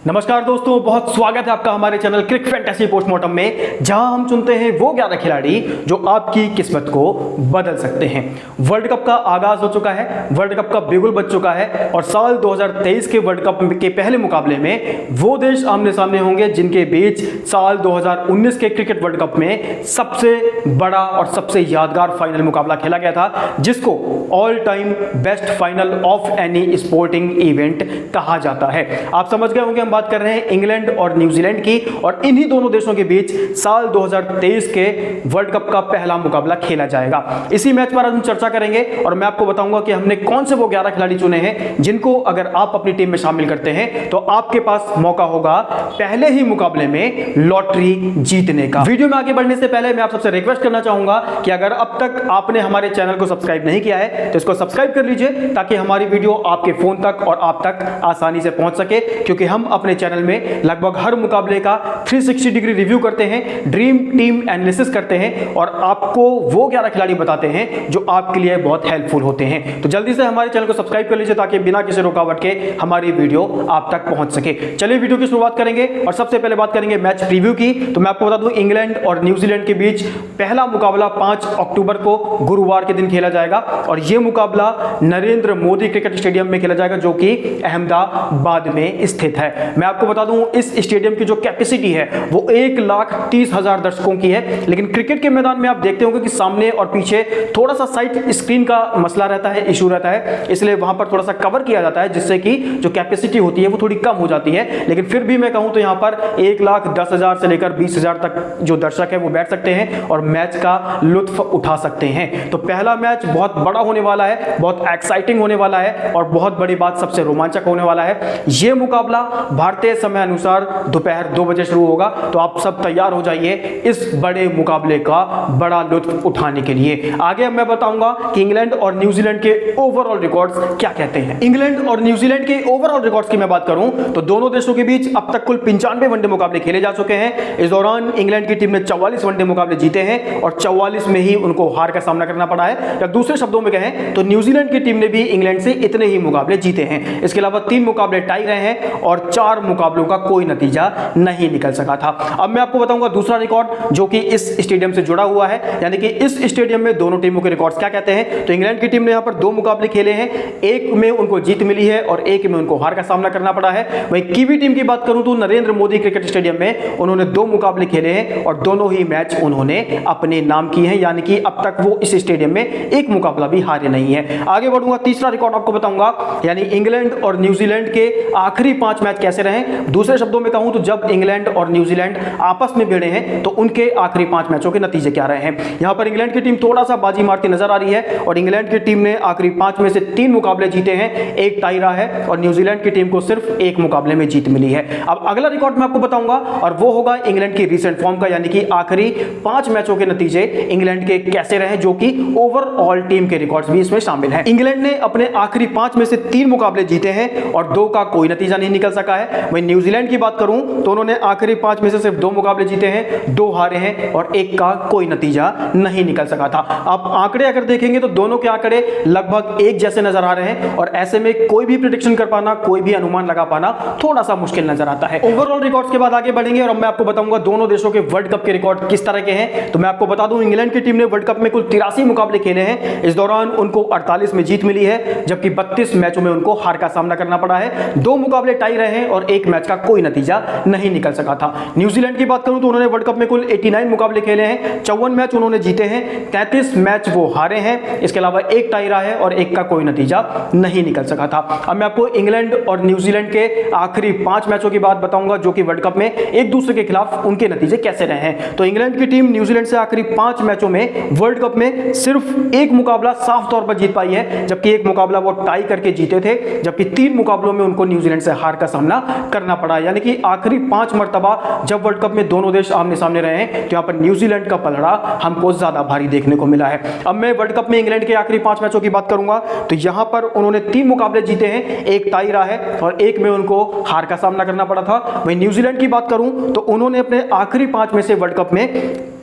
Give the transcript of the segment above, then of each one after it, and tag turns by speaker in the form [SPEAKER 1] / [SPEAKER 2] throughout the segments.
[SPEAKER 1] नमस्कार दोस्तों, बहुत स्वागत है आपका हमारे चैनल क्रिक फैंटेसी पोस्टमार्टम में, जहां हम चुनते हैं वो 11 खिलाड़ी जो आपकी किस्मत को बदल सकते हैं। वर्ल्ड कप का आगाज हो चुका है, वर्ल्ड कप का बिगुल बज चुका है और साल 2023 के वर्ल्ड कप के पहले मुकाबले में वो देश आमने सामने होंगे जिनके बीच साल 2019 के क्रिकेट वर्ल्ड कप में सबसे बड़ा और सबसे यादगार फाइनल मुकाबला खेला गया था, जिसको all time best final of any sporting event कहा जाता है। आप समझ गए होंगे हम बात कर रहे हैं इंग्लैंड और न्यूजीलैंड की, और इन्हीं दोनों देशों के बीच साल 2023 के वर्ल्ड कप का पहला मुकाबला खेला जाएगा। इसी मैच पर हम चर्चा करेंगे और मैं आपको बताऊंगा कि हमने कौन से वो 11 खिलाड़ी चुने हैं जिनको अगर आप अपनी टीम में शामिल करते हैं तो आपके पास मौका होगा पहले ही मुकाबले में लॉटरी जीतने का। वीडियो में आगे बढ़ने से पहले मैं आप सबसे रिक्वेस्ट करना चाहूंगा कि अगर अब तक आपने हमारे चैनल को सब्सक्राइब नहीं किया है तो इसको सब्सक्राइब कर लीजिए, ताकि हमारी वीडियो आपके फोन तक और आप तक आसानी से पहुंच सके, क्योंकि हम अपने चैनल में लगभग हर मुकाबले का 360 डिग्री रिव्यू करते हैं, ड्रीम टीम एनालिसिस करते हैं और आपको वो 11 खिलाड़ी बताते हैं जो आपके लिए बहुत हेल्पफुल होते हैं। तो जल्दी से हमारे चैनल को सब्सक्राइब कर लीजिए ताकि बिना किसी रुकावट के हमारी वीडियो आप तक पहुंच सके। चलिए वीडियो की शुरुआत करेंगे और सबसे पहले बात करेंगे मैच प्रीव्यू की। तो मैं आपको बता दूं, इंग्लैंड और न्यूजीलैंड के बीच पहला मुकाबला 5 अक्टूबर को गुरुवार के दिन खेला जाएगा और यह मुकाबला नरेंद्र मोदी क्रिकेट स्टेडियम में खेला जाएगा, जो कि अहमदाबाद में स्थित है। मैं आपको बता दूं, इस स्टेडियम की जो कैपेसिटी है वो 1,30,000 दर्शकों की है, लेकिन क्रिकेट के मैदान में आप देखते होंगे कि सामने और पीछे थोड़ा सा साइड स्क्रीन का मसला रहता है, इशू रहता है, इसलिए वहां पर थोड़ा सा कवर किया जाता है, जिससे कि जो कैपेसिटी होती है वो थोड़ी कम हो जाती है। लेकिन फिर भी मैं कहूं तो यहां पर 1,10,000 से लेकर 20,000 तक जो दर्शक है वो बैठ सकते हैं और मैच का लुत्फ उठा सकते हैं। तो पहला मैच बहुत बड़ा होने वाला है, बहुत एक्साइटिंग होने वाला है और बहुत बड़ी बात, सबसे रोमांचक होने वाला है। यह मुकाबला भारतीय समय अनुसार दोपहर 2 बजे शुरू होगा, तो आप सब तैयार हो जाइए इस बड़े मुकाबले का बड़ा लुत्फ उठाने के लिए। आगे मैं बताऊंगा कि इंग्लैंड और न्यूजीलैंड के ओवरऑल रिकॉर्ड्स क्या कहते हैं। इंग्लैंड और न्यूजीलैंड के ओवरऑल रिकॉर्ड्स की मैं बात करूं तो दोनों देशों के बीच अब तक कुल 95 वनडे मुकाबले खेले जा चुके हैं। इस दौरान इंग्लैंड की टीम ने 44 वनडे मुकाबले जीते हैं और 44 में ही उनको हार का सामना करना पड़ा है, या दूसरे शब्दों में कहें तो न्यूजीलैंड की टीम ने भी इंग्लैंड से इतने ही मुकाबले जीते हैं। इसके अलावा 3 मुकाबले टाई रहे हैं और 4 मुकाबलों का कोई नतीजा नहीं निकल सका था। अब मैं आपको बताऊंगा दूसरा रिकॉर्ड जो कि इस स्टेडियम से जुड़ा हुआ है, यानी कि इस स्टेडियम में दोनों टीमों के रिकॉर्ड्स क्या कहते हैं। तो इंग्लैंड की टीम ने यहां पर 2 मुकाबले खेले हैं, एक में उनको जीत मिली है और एक में उनको हार का सामना करना पड़ा है। वहीं कीवी टीम की बात करूं तो नरेंद्र मोदी क्रिकेट स्टेडियम में उन्होंने 2 मुकाबले खेले हैं और दोनों ही मैच उन्होंने अपने नाम किए हैं, यानी कि अब तक वो इस स्टेडियम में एक मुकाबला भी हारे नहीं है। आगे बढ़ूंगा, तीसरा रिकॉर्ड आपको बताऊंगा, यानी इंग्लैंड और न्यूजीलैंड के आखिरी 5 मैच कैसे रहे। दूसरे शब्दों में कहूं तो जब इंग्लैंड और न्यूजीलैंड आपस में भिड़े हैं तो उनके आखिरी 5 मैचों के नतीजे क्या रहे हैं। यहां पर इंग्लैंड की टीम थोड़ा सा बाजी मारती नजर आ रही है और इंग्लैंड की टीम ने आखिरी 5 में से 3 मुकाबले जीते हैं, एक टाई रहा है और न्यूजीलैंड की टीम को सिर्फ 1 मुकाबले में जीत मिली है। अब अगला रिकॉर्ड मैं आपको बताऊंगा और वो होगा इंग्लैंड की रीसेंट फॉर्म का, यानी कि आखिरी 5 मैचों के नतीजे इंग्लैंड के कैसे रहे, जो कि ओवरऑल टीम के रिकॉर्ड्स भी इसमें शामिल हैं। इंग्लैंड ने अपने आखिरी 5 में से 3 मुकाबले जीते हैं और 2 का कोई नतीजा नहीं निकल सका है। वहीं न्यूजीलैंड की बात करूं तो उन्होंने आखिरी 5 में से सिर्फ 2 मुकाबले जीते हैं, 2 हारे हैं और 1 का कोई नतीजा नहीं निकल सका था। आप आंकड़े अगर देखेंगे तो दोनों के आंकड़े लगभग एक जैसे नजर आ रहे हैं और ऐसे में कोई भी प्रेडिक्शन कर पाना, कोई भी अनुमान लगा पाना थोड़ा सा मुश्किल नजर आता है। ओवरऑल रिकॉर्ड्स के बाद आगे बढ़ेंगे और मैं आपको बताऊंगा दोनों देशों के वर्ल्ड कप के रिकॉर्ड किस तरह के हैं। तो मैं आपको बता दूं, इंग्लैंड की टीम ने वर्ल्ड कप में कुल 83 मुकाबले खेले हैं। इस दौरान उनको 48 में जीत मिली है, जबकि 32 मैचों में उनको हार का सामना करना पड़ा है। 2 मुकाबले टाई रहे हैं और 1 मैच का कोई नतीजा नहीं निकल सका था। न्यूजीलैंड की बात करूं तो उन्होंने वर्ल्ड कप में कुल 89 मुकाबले खेले हैं, 54 मैच उन्होंने जीते हैं, 33 मैच वो हारे हैं, इसके अलावा 1 टाई रहा है और 1 का कोई नतीजा नहीं निकल सका था। अब मैं आपको इंग्लैंड और न्यूजीलैंड के आखिरी 5 मैचों की बात बताऊंगा जो कि वर्ल्ड कप में एक दूसरे के खिलाफ उनके नतीजे कैसे रहे हैं। तो इंग्लैंड की टीम न्यूजीलैंड से आखिरी 5 मैचों में वर्ल्ड कप में सिर्फ 1 मुकाबला साफ तौर पर जीत पाई है, जबकि 1 मुकाबला वो टाई करके जीते थे, जबकि 3 मुकाबलों में उनको न्यूजीलैंड से हार का सामना करना पड़ा। यानी कि आखिरी 5 मर्तबा जब वर्ल्ड कप में दोनों देश आमने सामने रहे हैं तो यहां पर न्यूजीलैंड का पलड़ा हमको ज्यादा भारी देखने को मिला है। अब मैं वर्ल्ड कप में इंग्लैंड के आखिरी 5 मैचों की बात करूंगा तो यहां पर उन्होंने 3 मुकाबले जीते हैं, 1 टाई रहा है और 1 में उनको हार का सामना करना पड़ा था। वहीं न्यूजीलैंड की बात करूं तो उन्होंने अपने आखिरी 5 में से वर्ल्ड कप में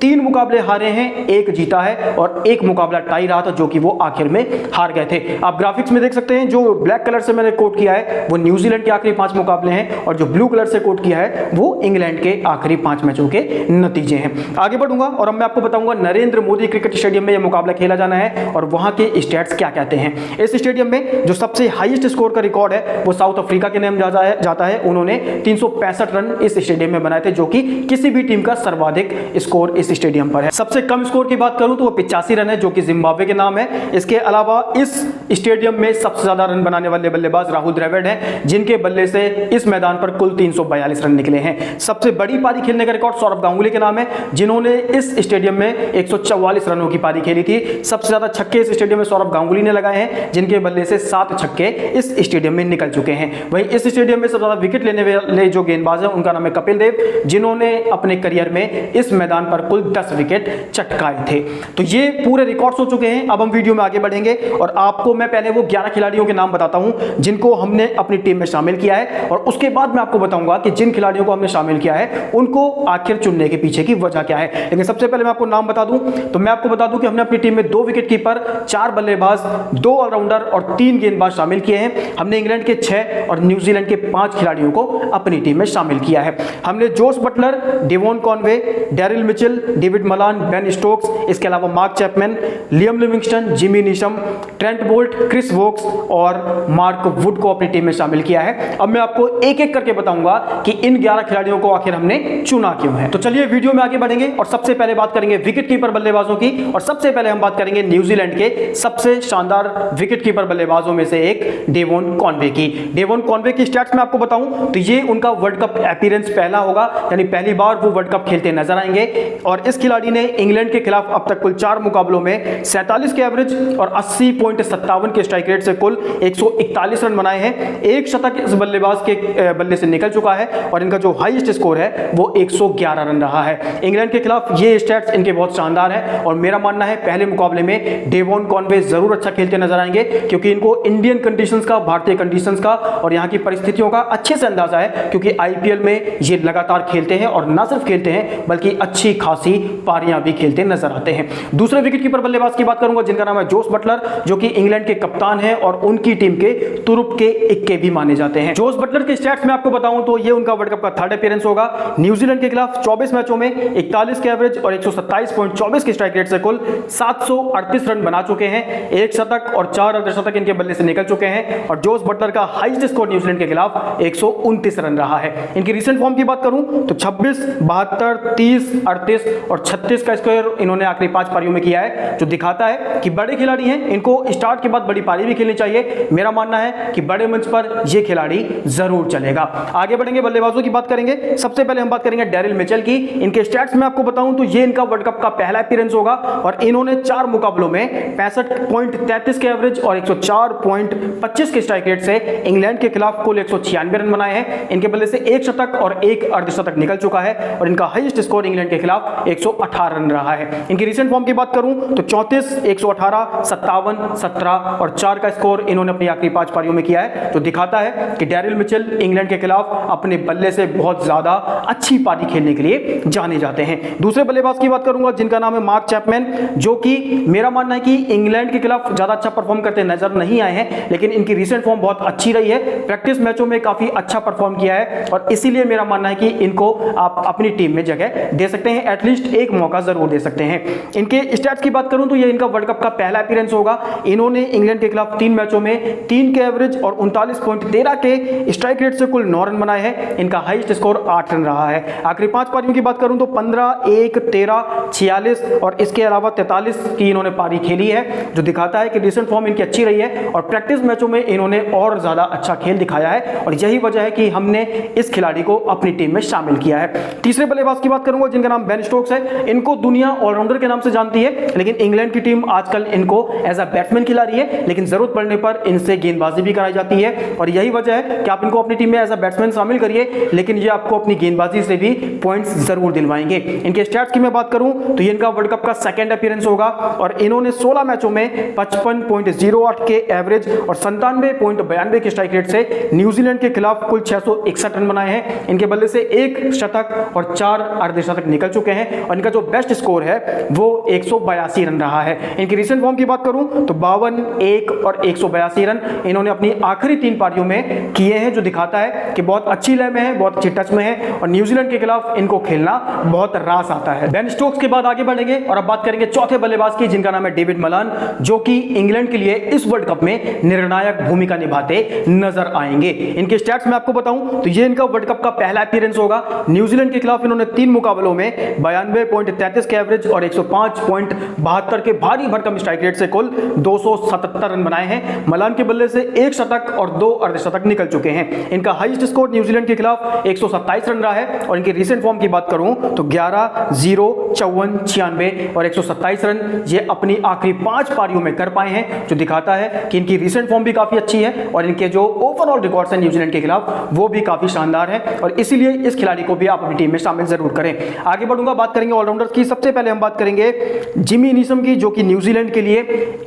[SPEAKER 1] 3 मुकाबले हारे हैं, 1 जीता है और 1 मुकाबला टाई रहा था जो कि वो आखिर में हार गए थे। आप ग्राफिक्स में देख सकते हैं, जो ब्लैक कलर से मैंने कोट किया है वो न्यूजीलैंड के आखिरी 5 मुकाबले हैं और जो ब्लू कलर से कोट किया है वो इंग्लैंड के आखिरी 5 मैचों के नतीजे हैं। आगे बढ़ूंगा और अब मैं आपको बताऊंगा नरेंद्र मोदी क्रिकेट स्टेडियम में यह मुकाबला खेला जाना है और वहां के स्टैट्स क्या कहते हैं। इस स्टेडियम में जो सबसे हाईएस्ट स्कोर का रिकॉर्ड है वो साउथ अफ्रीका के नाम जाता है। उन्होंने 365 रन इस स्टेडियम में बनाए थे जो कि किसी भी टीम का सर्वाधिक स्कोर इस स्टेडियम पर है। सबसे कम स्कोर की बात करूं तो वो 85 रन है जो कि जिम्बाब्वे के नाम है। इसके अलावा इस स्टेडियम में सबसे ज्यादा रन बनाने वाले बल्लेबाज राहुल द्रविड़ हैं जिनके बल्ले से इस मैदान पर कुल 342 रन निकले हैं। सबसे बड़ी पारी खेलने का रिकॉर्ड सौरव गांगुली के नाम है जिन्होंने इस स्टेडियम में 144 रनों की पारी खेली थी। सबसे ज्यादा छक्के इस स्टेडियम में सौरव गांगुली ने लगाए हैं जिनके बल्ले से 7 छक्के इस स्टेडियम में निकल चुके हैं। वहीं इस स्टेडियम में सबसे ज्यादा विकेट लेने वाले जो गेंदबाज है उनका नाम है कपिल देव जिन्होंने अपने करियर में इस मैदान पर कुल 10 विकेट चटकाए थे। तो ये पूरे रिकॉर्ड्स हो चुके हैं। अब हम वीडियो में आगे बढ़ेंगे और आपको मैं पहले वो 11 खिलाड़ियों के नाम बताता हूं जिनको हमने अपनी टीम में शामिल किया है और उसके बाद मैं आपको बताऊंगा कि जिन खिलाड़ियों को हमने शामिल किया है उनको आखिर चुनने के पीछे की वजह क्या है। लेकिन सबसे पहले मैं आपको नाम बता दूं तो मैं आपको बता दूं कि हमने अपनी टीम में 2 विकेट कीपर, 4 बल्लेबाज, 2 ऑलराउंडर और 3 गेंदबाज शामिल किए हैं। हमने इंग्लैंड के 6 और न्यूजीलैंड के 5 खिलाड़ियों को अपनी टीम में शामिल किया है। हमने Jos Buttler, Devon Conway, Daryl Mitchell, David Malan, Ben Stokes, इसके अलावा Mark Chapman, Liam Livingstone, Jimmy Neesham, Trent Boult, Chris Woakes और मार्क वुड को अपनी टीम में शामिल किया है। अब मैं आपको एक एक करके बताऊंगा कि इन 11 खिलाड़ियों को आखिर हमने चुना क्यों है। तो चलिए वीडियो में आगे बढ़ेंगे और सबसे पहले बात करेंगे विकेट कीपर बल्लेबाजों की और सबसे पहले हम बात करेंगे न्यूजीलैंड के सबसे शानदार विकेट कीपर बल्लेबाजों में से एक डेवॉन कॉनवे की। डेवॉन कॉनवे की स्टैट्स मैं आपको बताऊं तो ये उनका वर्ल्ड कप अपीयरेंस पहला होगा, यानी पहली बार वो वर्ल्ड कप खेलते नजर आएंगे और इस खिलाड़ी ने इंग्लैंड के खिलाफ अब तक कुल 4 मुकाबलों में 47 के एवरेज और 80.57 के स्ट्राइक रेट से कुल 141 रन बनाए हैं। एक शतक इस बल्लेबाज के बल्ले से निकल चुका है और इनका जो हाईएस्ट स्कोर है वो 111 रन रहा है। इंग्लैंड के खिलाफ ये स्टैट्स इनके बहुत शानदार है और मेरा मानना है पहले मुकाबले में डेवॉन कॉनवे जरूर अच्छा खेलते नजर आएंगे क्योंकि इनको इंडियन कंडीशंस का, भारतीय कंडीशंस का और यहाँ की परिस्थितियों का अच्छे से अंदाजा है क्योंकि आईपीएल में ये लगातार खेलते हैं और न सिर्फ खेलते हैं बल्कि अच्छी खासी पारियां भी खेलते नजर आते हैं। दूसरे विकेट कीपर बल्लेबाज की बात करूंगा जिनका नाम है जोस बटलर जो कि इंग्लैंड के कप्तान हैं और उनकी टीम के तुरुप के इक्के भी माने जाते हैं। जोस बटलर के स्टैट्स में आपको बताऊं तो ये उनका वर्ल्ड कप का 3rd अपीयरेंस होगा। न्यूजीलैंड के खिलाफ 24 मैचों में 41 के एवरेज और 127.24 के स्ट्राइक रेट से कुल 738 रन बना चुके हैं। एक शतक और 4 अर्धशतक इनके बल्ले से निकल चुके हैं और जोस बटलर का हाईएस्ट स्कोर न्यूजीलैंड के खिलाफ 129 रन रहा है। इनकी रिसेंट फॉर्म की बात करूं तो 26, 72, 30, 38 और 36 का स्कोर इन्होंने आखिरी 5 पारियों में किया है जो दिखाता है कि बड़े खिलाड़ी हैं, इनको स्टार्ट के बाद बड़ी पारी भी खेलनी चाहिए। मेरा मानना है कि बड़े मंच पर यह खिलाड़ी जरूर चलेगा। आगे बढ़ेंगे, बल्लेबाजों की बात करेंगे। सबसे पहले हम बात करेंगे डेरिल मिचेल की। इनके स्टैट्स में आपको बताऊं तो ये इनका वर्ल्ड कप का पहला अपीयरेंस होगा और इन्होंने 4 मुकाबलों में 65.33 के एवरेज और 104.25 के स्ट्राइक रेट से इंग्लैंड के खिलाफ कुल 196 रन बनाए हैं। इनके बल्ले से 1 शतक और 1 अर्धशतक निकल चुका है और इनका हाईएस्ट स्कोर इंग्लैंड के खिलाफ 118 रन रहा है। इनकी रिसेंट फॉर्म की बात करूं तो 34, 118, 57, 17 और 4 का स्कोर इन्होंने अपनी आखिरी 5 पारियों में किया है जो दिखाता है कि डेरिल मिचेल इंग्लैंड के खिलाफ अपने बल्ले से बहुत ज्यादा अच्छी पारी खेलने के लिए जाने जाते हैं। दूसरे बल्लेबाज की बात करूंगा जिनका नाम है मार्क चैपमैन जो कि मेरा मानना है कि इंग्लैंड के खिलाफ ज्यादा अच्छा परफॉर्म करते नजर नहीं आए हैं लेकिन इनकी रिसेंट फॉर्म बहुत अच्छी रही है। प्रैक्टिस मैचों में काफी अच्छा परफॉर्म किया है और इसीलिए मेरा मानना है कि इनको आप अपनी टीम में जगह दे सकते हैं, एटलीस्ट एक मौका जरूर दे सकते हैं। इनके स्टैट्स की बात करूं तो ये इनका वर्ल्ड कप का पहला अपीयरेंस होगा। इन्होंने इंग्लैंड के खिलाफ 3 मैचों में 3 के एवरेज और 39.13 के स्ट्राइक रेट से कुल 9 रन बनाए हैं। इनका हाईएस्ट स्कोर 8 रन रहा है। आखिरी 5 पारियों की बात करूं तो 15, 1, 13, 46 और इसके अलावा 43 की इन्होंने पारी खेली है जो दिखाता है कि रिसेंट फॉर्म इनकी अच्छी रही है और प्रैक्टिस मैचों में इन्होंने और ज्यादा अच्छा खेल दिखाया है और यही वजह है कि हमने इस खिलाड़ी को अपनी टीम में शामिल किया है। तीसरे बल्लेबाज की बात करूंगा जिनका नाम बेन स्टोक्स है। इनको दुनिया ऑलराउंडर के नाम से जानती है लेकिन इंग्लैंड की टीम आजकल इनको एज अ बैट्समैन खिला रही है लेकिन जरूरत पड़ने पर इनसे गेंदबाजी भी कराई जाती है और यही वजह है कि आप इनको अपनी टीम में एज अ बैट्समैन शामिल करिए लेकिन ये आपको अपनी गेंदबाजी से भी पॉइंट्स जरूर दिलवाएंगे। इनके स्टैट्स की मैं बात करूं तो ये इनका वर्ल्ड कप का 2nd अपीयरेंस होगा और इन्होंने 16 मैचों में 55.08 के एवरेज और 97.92 के स्ट्राइक रेट से न्यूजीलैंड के खिलाफ कुल 661 रन बनाए हैं। इनके बल्ले से 1 शतक और 4 अर्धशतक निकल चुके हैं हैं और इनका जो बेस्ट स्कोर है वो 182 रन रहा है। इनकी रिसेंट फॉर्म की बात करूं तो 52, 1 और 182 रन इन्होंने अपनी आखिरी 3 पारियों में किए हैं, जो दिखाता है कि बहुत अच्छी लय में है, बहुत अच्छी टच में है और न्यूजीलैंड के खिलाफ इनको खेलना बहुत रास आता है। बेन स्टोक्स के बाद आगे बढ़ेंगे और अब बात करेंगे चौथे बल्लेबाज की, जिनका नाम है डेविड मलान, जो कि इंग्लैंड के लिए इस वर्ल्ड कप में निर्णायक भूमिका निभाते नजर आएंगे। इनके स्टैट्स मैं आपको बताऊं तो ये इनका वर्ल्ड कप का पहला अपीयरेंस होगा। न्यूजीलैंड के खिलाफ इन्होंने 3 मुकाबलों में 92.33 के एवरेज और 105.72 के भारी भरकम स्ट्राइक रेट से कुल 277 रन बनाए हैं। मलान के बल्ले से 1 शतक और 2 अर्धशतक निकल चुके हैं। इनका हाईएस्ट स्कोर न्यूजीलैंड के खिलाफ 127 रन रहा है और इनकी रिसेंट फॉर्म की बात करूं तो 11, 0, 54, 96 और 127 रन ये अपनी आखिरी 5 पारियों में कर पाए हैं, जो दिखाता है कि इनकी रिसेंट फॉर्म भी काफी अच्छी है और इनके जो ओवरऑल रिकॉर्ड्स हैं न्यूजीलैंड के खिलाफ वो भी काफी शानदार है और इसीलिए इस खिलाड़ी को भी आप अपनी टीम में शामिल जरूर करें। आगे बढ़ूंगा, बात करेंगे ऑलराउंडर्स की। सबसे पहले हम बात करेंगे जिमी नीशम की, जो कि न्यूजीलैंड के लिए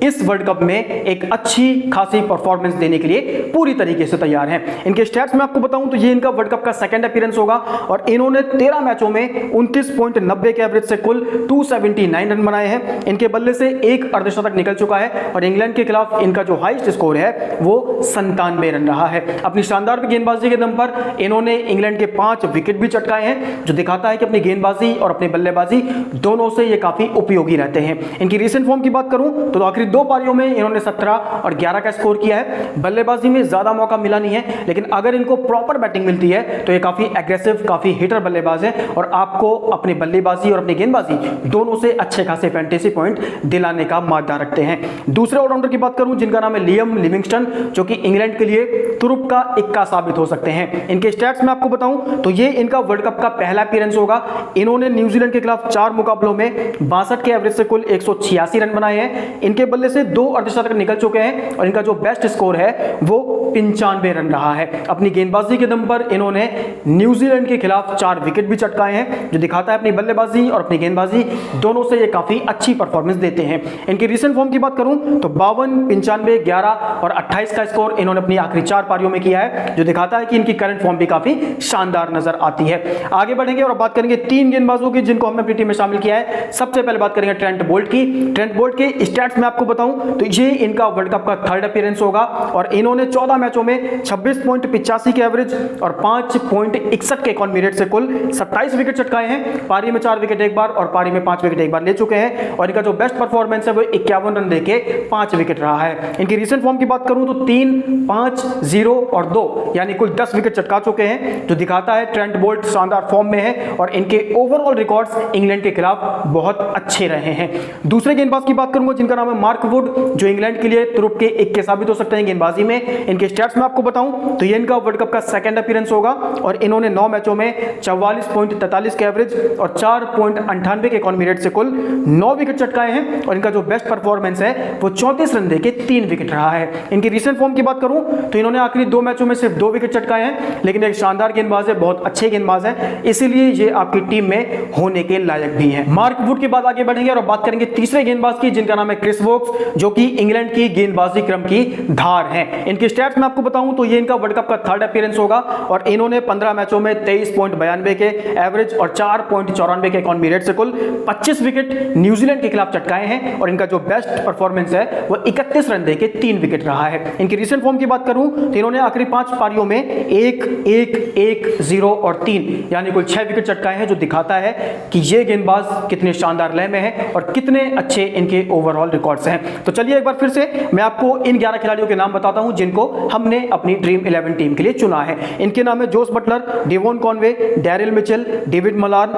[SPEAKER 1] इस वर्ल्ड कप में एक अच्छी खासी परफॉर्मेंस देने के लिए पूरी तरीके से तैयार हैं। इनके स्टैट्स में आपको बताऊं तो ये इनका वर्ल्ड कप का सेकंड अपीयरेंस होगा और इन्होंने 13 मैचों में 29.90 के एवरेज से कुल 279 रन बनाए हैं। इनके बल्ले से 1 अर्धशतक निकल चुका है और इंग्लैंड के खिलाफ इनका जो हाईएस्ट स्कोर है वो 97 रन रहा है। अपनी शानदार गेंदबाजी के दम पर इन्होंने इंग्लैंड के 5 विकेट भी चटकाए हैं, जो दिखाता है कि अपनी गेंदबाजी और अपनी बल्लेबाजी दोनों से ये काफी उपयोगी रहते हैं। इनकी रिसेंट फॉर्म की बात करूं तो आखिरी 2 पारियों में इन्होंने 17 और 11 का स्कोर किया है। बल्लेबाजी में ज्यादा मौका मिला नहीं है, लेकिन अगर इनको प्रॉपर बैटिंग मिलती है तो ये काफी एग्रेसिव, काफी हिटर बल्लेबाज है और आपको अपनी बल्लेबाजी और अपनी गेंदबाजी दोनों से अच्छे खासे फैंटेसी पॉइंट दिलाने का मादा रखते हैं। दूसरे ऑलराउंडर की बात करूं जिनका नाम है लियम लिविंगस्टन, जो कि इंग्लैंड के लिए तुरुप का इक्का साबित हो सकते हैं। इनके स्टैट्स में आपको बताऊं तो ये इनका वर्ल्ड कप का पहला अपीयरेंस होगा। इन्होंने न्यूजीलैंड के खिलाफ 4 मुकाबलों में 62 के एवरेज से कुल 186 रन बनाए हैं। इनके बल्ले से 2 अर्धशतक निकल चुके हैं और इनका जो बेस्ट स्कोर है वो 95 रन रहा है। अपनी गेंदबाजी के दम पर इन्होंने न्यूजीलैंड के खिलाफ 4 विकेट भी चटकाए हैं, जो दिखाता है अपनी बल्लेबाजी और अपनी गेंदबाजी दोनों से ये काफी अच्छी परफॉर्मेंस देते हैं। इनकी रिसेंट फॉर्म की बात करूं तो 52, 95, 11 और 28 का स्कोर इन्होंने अपनी आखिरी 4 पारियों में किया है, जो दिखाता है कि इनकी करंट फॉर्म भी काफी शानदार नजर आती है। आगे बढ़ेंगे और बात करेंगे 3 गेंदबाजों की जिनको हमने अपनी टीम में शामिल किया है। सबसे पहले बात करेंगे ट्रेंट बोल्ट की। ट्रेंट बोल्ट के स्टैट्स में आपको बताऊं तो ये इनका वर्ल्ड कप का 3rd अपीयरेंस होगा और इन्होंने 14 मैचों में 26.85 के एवरेज और 5.61 के इकॉनमी रेट से कुल 27 विकेट चटकाए हैं। पारी में 4 विकेट एक बार और पारी में 5 विकेट एक बार ले चुके हैं और इनका जो बेस्ट परफॉर्मेंस है वो 51 रन देके 5 विकेट रहा है। इनकी रिसेंट फॉर्म की बात करूं तो 3, 5, 0 और 2 यानी कुल 10 विकेट चटका चुके हैं, जो दिखाता है ट्रेंट बोल्ट शानदार फॉर्म में है और इनके ओवरऑल रिकॉर्ड्स इंग्लैंड के खिलाफ बहुत अच्छे रहे हैं। दूसरे गेंदबाज की बात करूंगा जिनका नाम है मार्क वुड, जो इंग्लैंड के लिए तुरुप के इक्के साबित हो सकते हैं गेंदबाजी में। इनके स्टैट्स में आपको बताऊं तो ये इनका वर्ल्ड कप का 2nd अपीयरेंस होगा और इन्होंने 9 मैचों में 44.43 के एवरेज और 4.98 के इकॉनमी रेट से कुल 9 विकेट चटकाए हैं और इनका जो बेस्ट परफॉर्मेंस है वो 34 रन देके 3 विकेट रहा है। इनकी रिसेंट फॉर्म की बात करूं तो इन्होंने आखिरी 2 मैचों में सिर्फ 2 विकेट चटकाए हैं, लेकिन एक शानदार गेंदबाज है, बहुत अच्छे गेंदबाज हैं, इसीलिए ये आपकी टीम में होने के लायक भी हैं। मार्क वुड के बाद आगे बढ़ेंगे और बात करेंगे तीसरे गेंदबाज की जिनका नाम है क्रिस वोक्स, जो कि इंग्लैंड की गेंदबाजी क्रम की धार हैं। इनके स्टैट्स में आपको बताऊं तो ये इनका वर्ल्ड कप का 3rd अपीयरेंस होगा और इन्होंने 15 मैचों में 23.92 के एवरेज और 4.94 के इकॉनमी रेट से कुल 25 विकेट न्यूजीलैंड के खिलाफ चटकाए हैं और इनका जो बेस्ट परफॉर्मेंस है वो 31 रन देके 3 विकेट रहा है। इनकी रिसेंट फॉर्म की बात करूं तो इन्होंने आखिरी 5 पारियों में 1, 1, 1, 0 और 3 यानी कुल 6 विकेट चटकाए हैं, जो दिखाता है कि ये गेंदबाज कितने शानदार लय में है और कितने अच्छे इनके ओवरऑल रिकॉर्ड्स हैं। तो चलिए एक बार फिर से मैं आपको इन 11 खिलाड़ियों के नाम बताता हूं जिनको हमने अपनी ड्रीम 11 टीम के लिए चुना है। इनके नाम है Jos Buttler, Devon Conway, Daryl Mitchell, David Malan,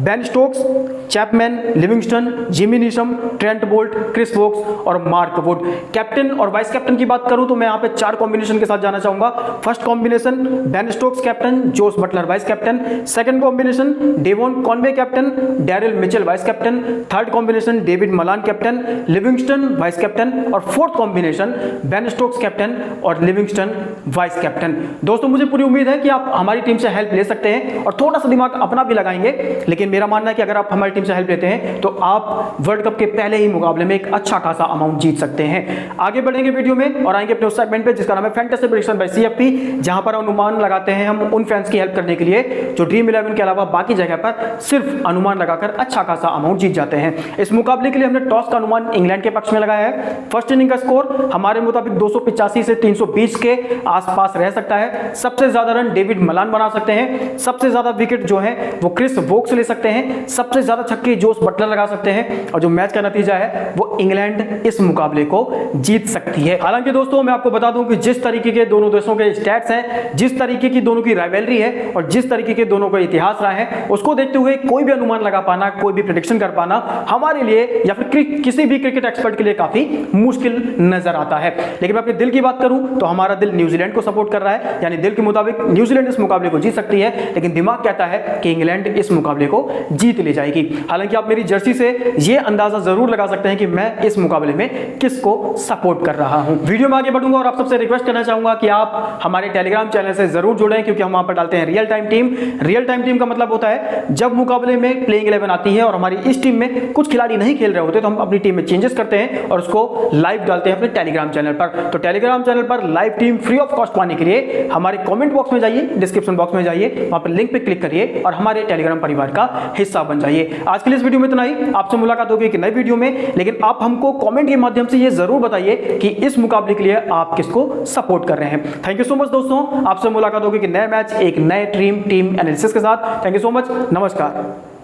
[SPEAKER 1] Ben Stokes, Chapman, Livingstone, Jimmy Neesham, Trent Boult, Chris Woakes और मार्क वुड। कैप्टन और वाइस कैप्टन की बात करूं तो मैं यहां पे 4 कॉम्बिनेशन के साथ जाना चाहूंगा। First combination Ben Stokes captain, Jos Buttler vice captain. Second combination Devon Conway captain, Daryl Mitchell vice captain. Third combination David Malan captain, Livingstone vice captain और fourth combination Ben Stokes captain और Livingstone vice captain. दोस्तों मुझे पूरी उम्मीद है कि आप हमारी टीम से हेल्प ले सकते हैं और थोड़ा सा दिमाग अपना भी लगाएंगे, लेकिन मेरा मानना है कि अगर आप हमारी टीम से हेल्प लेते हैं तो आप वर्ल्ड कप के पहले ही मुकाबले में एक अच्छा खासा अमाउंट जीत सकते हैं। आगे बढ़ेंगे वीडियो में और आएंगे अपने उस सेगमेंट पे जिसका नाम है फैंटेसी प्रेडिक्शन बाय सीएफपी, जहां पर अनुमान लगाते हैं हम उन फैंस की हेल्प करने के लिए जो ड्रीम 11 के अलावा बाकी जगह पर सिर्फ सिर्फ अनुमान लगाकर अच्छा खासा अमाउंट जीत जाते हैं। इस मुकाबले के लिए हमने टॉस का अनुमान इंग्लैंड के पक्ष में लगाया है। फर्स्ट इनिंग का स्कोर हमारे मुताबिक 285 से 320 के आसपास रह सकता है। सबसे ज्यादा रन डेविड मलान बना सकते हैं, सबसे ज्यादा विकेट जो है वो क्रिस वोक्स ले सकते हैं, सबसे ज्यादा छक्के जोस बटलर लगा सकते हैं और जो मैच का नतीजा है वो इंग्लैंड इस मुकाबले को जीत सकती है। हालांकि दोस्तों मैं आपको बता दूं कि जिस तरीके के दोनों देशों के स्टैट्स हैं, जिस तरीके की दोनों की राइवलरी है और जिस तरीके के दोनों का इतिहास रहा है, उसको देखते हुए कोई भी अनुमान लगा पाना, कोई भी प्रेडिक्शन कर पाना हमारे लिए या फिर किसी भी क्रिकेट एक्सपर्ट के लिए काफी मुश्किल नजर आता है। लेकिन मैं अपने दिल की बात करूं तो हमारा दिल न्यूजीलैंड को सपोर्ट कर रहा है, यानी दिल के मुताबिक न्यूजीलैंड इस मुकाबले को जीत सकती है, लेकिन दिमाग कहता है कि इंग्लैंड इस मुकाबले को जीत ले जाएगी। हालांकि आप मेरी जर्सी से यह अंदाजा जरूर लगा सकते हैं कि मैं इस मुकाबले में किसको सपोर्ट कर रहा हूं। वीडियो में आगे बढ़ूंगा और आप सबसे रिक्वेस्ट करना चाहूंगा कि आप हमारे टेलीग्राम चैनल से जरूर जुड़ें, क्योंकि हम वहां पर डालते हैं real time team. Real time team का मतलब होता है जब मुकाबले में प्लेइंग 11 आती है और हमारी इस टीम में कुछ खिलाड़ी नहीं खेल रहे होते तो हम अपनी टीम में चेंजेस करते हैं और उसको लाइव डालते हैं अपने टेलीग्राम चैनल पर। तो टेलीग्राम चैनल पर live team free of cost पाने के लिए हमारे कमेंट बॉक्स में जाइए, डिस्क्रिप्शन बॉक्स में जाइए, वहां पर लिंक पे क्लिक करिए और हमारे टेलीग्राम परिवार का हिस्सा बन जाइए। आज के लिए इस वीडियो में इतना ही। आपसे मुलाकात होगी एक नई वीडियो में, लेकिन आप हमको कमेंट के माध्यम से ये जरूर बताइए कि इस मुकाबले के लिए आप किसको सपोर्ट कर रहे हैं। थैंक यू सो मच दोस्तों, आपसे मुलाकात होगी कि नए मैच एक नए टीम एनालिसिस के साथ। थैंक यू सो मच, नमस्कार।